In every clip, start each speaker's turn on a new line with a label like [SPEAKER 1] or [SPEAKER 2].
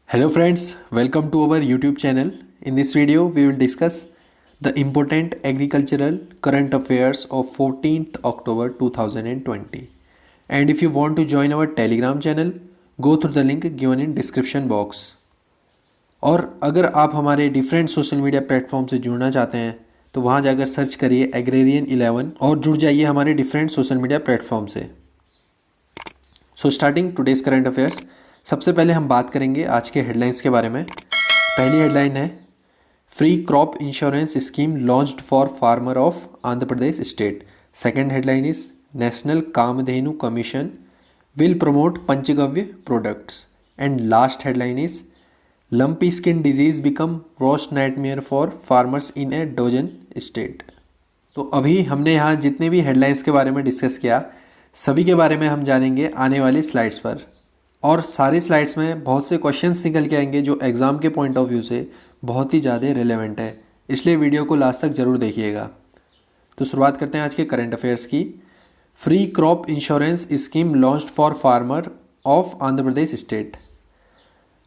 [SPEAKER 1] Hello friends, welcome to our YouTube channel. In this video, we will discuss the important agricultural current affairs of 14th October 2020. And if you want to join our Telegram channel, go through the link given in description box. और अगर आप हमारे different social media platform से जुड़ना चाहते हैं तो वहाँ जाकर सर्च करिए एग्रेरियन 11 और जुड़ जाइए हमारे डिफरेंट सोशल मीडिया प्लेटफॉर्म से। So starting today's current affairs. सबसे पहले हम बात करेंगे आज के हेडलाइंस के बारे में। पहली हेडलाइन है free crop insurance scheme launched for farmer of Andhra Pradesh state. Second headline is national Kamdhenu commission will promote panchagavya products. And last headline is lumpy skin disease become worst nightmare for farmers in a dozen state. तो अभी हमने यहाँ जितने भी headlines के बारे में discuss किया सभी के बारे में हम जानेंगे आने वाली स्लाइड्स पर। और सारी स्लाइड्स में बहुत से क्वेश्चंस निकल के आएंगे जो एग्ज़ाम के पॉइंट ऑफ व्यू से बहुत ही ज़्यादा रिलेवेंट है, इसलिए वीडियो को लास्ट तक ज़रूर देखिएगा। तो शुरुआत करते हैं आज के करंट अफेयर्स की। Free crop insurance scheme launched for farmer of Andhra Pradesh state.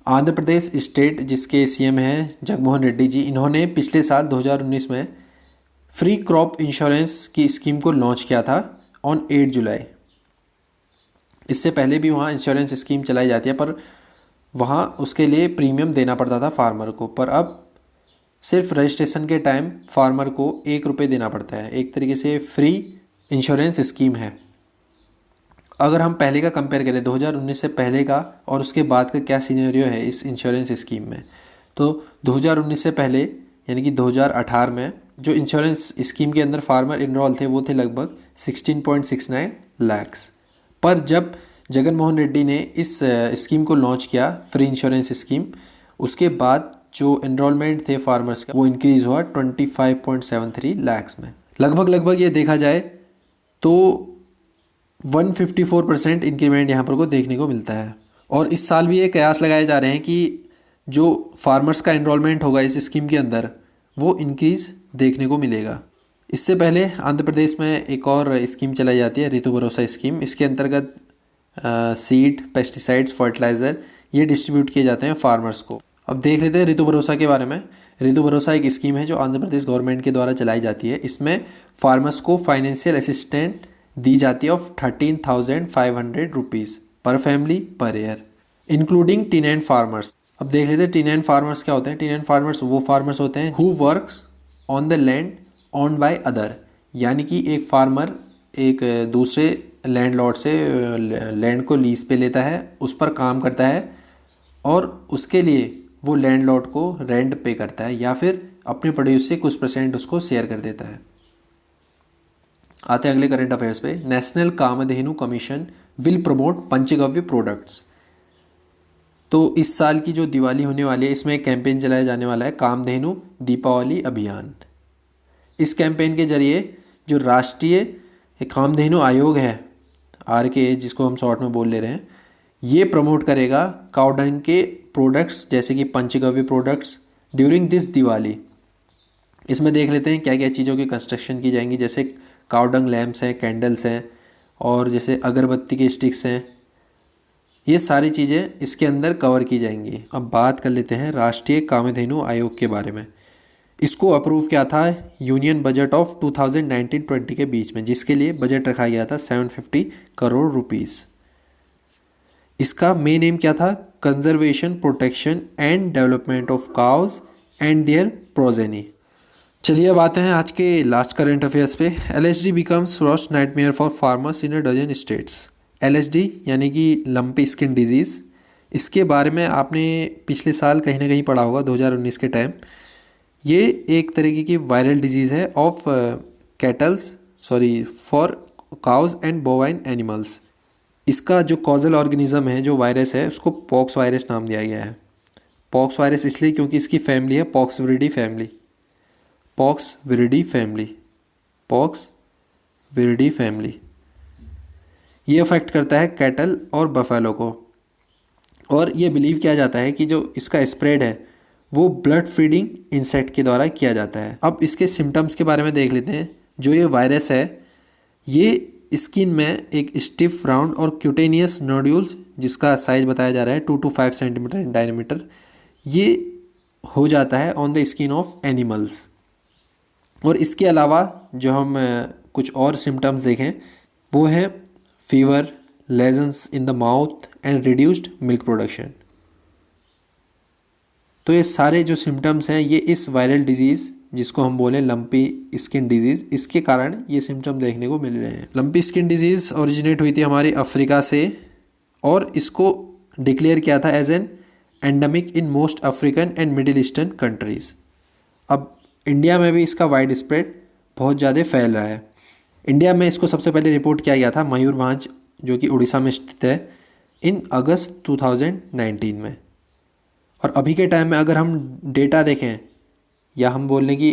[SPEAKER 1] Andhra Pradesh state जिसके सीएम हैं जगनमोहन रेड्डी जी, इन्होंने पिछले साल 2019 में फ्री क्रॉप इंश्योरेंस की स्कीम को लॉन्च किया था ऑन 8 जुलाई। इससे पहले भी वहाँ इंश्योरेंस स्कीम चलाई जाती है पर वहाँ उसके लिए प्रीमियम देना पड़ता था फार्मर को, पर अब सिर्फ रजिस्ट्रेशन के टाइम फार्मर को 1 रुपये देना पड़ता है। एक तरीके से फ्री इंश्योरेंस स्कीम है। अगर हम पहले का कंपेयर करें 2019 से पहले का और उसके बाद का क्या सिनेरियो है इस इंश्योरेंस स्कीम में, तो 2019 से पहले यानी कि 2018 में जो इंश्योरेंस स्कीम के अंदर फार्मर इनरोल थे वो थे लगभग 16.69 लाख्स। पर जब जगन मोहन रेड्डी ने इस स्कीम को लॉन्च किया फ्री इंश्योरेंस स्कीम, उसके बाद जो एनरोलमेंट थे फार्मर्स का वो इंक्रीज़ हुआ 25.73 लाख्स में। लगभग ये देखा जाए तो 154% इंक्रीमेंट यहाँ पर को देखने को मिलता है। और इस साल भी ये कयास लगाए जा रहे हैं कि जो फार्मर्स का एनरोलमेंट होगा इस स्कीम के अंदर वो इंक्रीज़ देखने को मिलेगा। इससे पहले आंध्र प्रदेश में एक और स्कीम चलाई जाती है ऋतु भरोसा स्कीम। इसके अंतर्गत सीड, पेस्टिसाइड्स, फर्टिलाइज़र ये डिस्ट्रीब्यूट किए जाते हैं फार्मर्स को। अब देख लेते हैं ऋतु भरोसा के बारे में। ऋतु भरोसा एक स्कीम है जो आंध्र प्रदेश गवर्नमेंट के द्वारा चलाई जाती है। इसमें फार्मर्स को फाइनेंशियल असिस्टेंट दी जाती है ऑफ 13,500 रुपीज़ पर family per year, including टीनेंट farmers. अब देख लेते हैं टीनेंट फार्मर्स क्या होते हैं। टीनेंट फार्मर्स वो फार्मर्स होते हैं who works on the land on by other, यानी कि एक फार्मर एक दूसरे लैंडलॉर्ड से लैंड को लीज पे लेता है, उस पर काम करता है और उसके लिए वो लैंडलॉर्ड को रेंट पे करता है या फिर अपने प्रोड्यूस से कुछ % उसको शेयर कर देता है। आते हैं अगले करंट अफेयर्स पे। National Kamdhenu commission will promote panchagavya products. तो इस साल की जो दिवाली होने वाली है इसमें एक कैंपेन चलाया जाने वाला है कामधेनु दीपावली अभियान। इस कैंपेन के जरिए जो राष्ट्रीय कामधेनु आयोग है RKA, जिसको हम शॉर्ट में बोल ले रहे हैं, ये प्रमोट करेगा काउडंग के प्रोडक्ट्स जैसे कि पंचगव्य प्रोडक्ट्स ड्यूरिंग दिस दिवाली। इसमें देख लेते हैं क्या क्या चीज़ों की कंस्ट्रक्शन की जाएंगी, जैसे काउडंग लैम्प्स हैं, कैंडल्स हैं और जैसे अगरबत्ती के स्टिक्स हैं। ये सारी चीज़ें इसके अंदर कवर की जाएंगी। अब बात कर लेते हैं राष्ट्रीय कामधेनु आयोग के बारे में। इसको अप्रूव किया था यूनियन बजट ऑफ 2019-20 के बीच में, जिसके लिए बजट रखा गया था 750 करोड़ रुपीस। इसका मेन एम क्या था? Conservation, protection and development of cows and their progeny. चलिए अब आते हैं आज के लास्ट करंट अफेयर्स पे। LHD becomes worst nightmare for farmers in a dozen states. LHD यानी कि लंपी स्किन डिजीज़, इसके बारे में आपने पिछले साल कहीं ना कहीं पढ़ा होगा 2019 के टाइम। ये एक तरीके की वायरल डिजीज़ है of for cause and bovine animals. इसका जो कॉजल ऑर्गेनिज्म है, जो वायरस है, उसको पॉक्स वायरस नाम दिया गया है। पॉक्स वायरस इसलिए क्योंकि इसकी फैमिली है पॉक्सविरिडी फैमिली। ये अफेक्ट करता है कैटल और बफेलो को। और ये बिलीव किया जाता है कि जो इसका स्प्रेड है वो ब्लड फीडिंग इंसेक्ट के द्वारा किया जाता है। अब इसके सिम्टम्स के बारे में देख लेते हैं। जो ये वायरस है ये स्किन में एक स्टिफ राउंड और क्यूटेनियस नोड्यूल्स जिसका साइज बताया जा रहा है 2 to 5 सेंटीमीटर इन डायमीटर, ये हो जाता है on the skin of animals. और इसके अलावा जो हम कुछ और सिम्टम्स देखें वो है fever, lesions in the mouth and reduced milk production. तो ये सारे जो सिम्टम्स हैं ये इस वायरल डिजीज़ जिसको हम बोलें लंपी स्किन डिजीज़, इसके कारण ये सिम्टम देखने को मिल रहे हैं। लंपी स्किन डिजीज़ ओरिजिनेट हुई थी हमारी अफ्रीका से और इसको डिक्लेयर किया था as an endemic in most African and Middle Eastern countries. अब इंडिया में भी इसका वाइड स्प्रेड बहुत ज़्यादा फैल रहा है। इंडिया में इसको सबसे पहले रिपोर्ट किया गया था मयूरभंज जो कि उड़ीसा में स्थित है इन अगस्त 2019 में। और अभी के टाइम में अगर हम डेटा देखें या हम बोल लें कि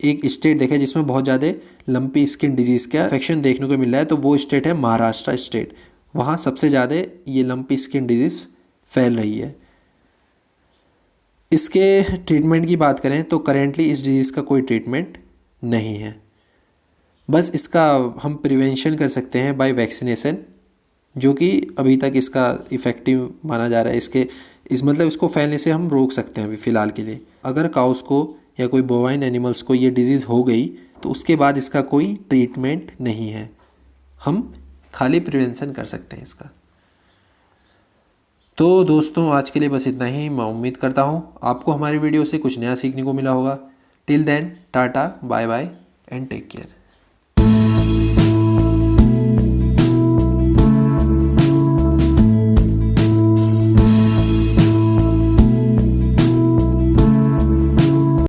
[SPEAKER 1] एक स्टेट देखें जिसमें बहुत ज़्यादा लंपी स्किन डिजीज़ का इन्फेक्शन देखने को मिल रहा है तो वो स्टेट है महाराष्ट्र स्टेट। वहाँ सबसे ज़्यादा ये लंपी स्किन डिजीज़ फैल रही है। इसके ट्रीटमेंट की बात करें तो करेंटली इस डिजीज़ का कोई ट्रीटमेंट नहीं है, बस इसका हम प्रिवेंशन कर सकते हैं बाय वैक्सीनेशन, जो कि अभी तक इसका इफ़ेक्टिव माना जा रहा है। इसको फैलने से हम रोक सकते हैं अभी फ़िलहाल के लिए। अगर काउस को या कोई बोवाइन एनिमल्स को ये डिजीज़ हो गई तो उसके बाद इसका कोई ट्रीटमेंट नहीं है, हम खाली प्रिवेंशन कर सकते हैं इसका। तो दोस्तों आज के लिए बस इतना ही। मैं उम्मीद करता हूँ आपको हमारी वीडियो से कुछ नया सीखने को मिला होगा। Till then tata, bye bye and take care.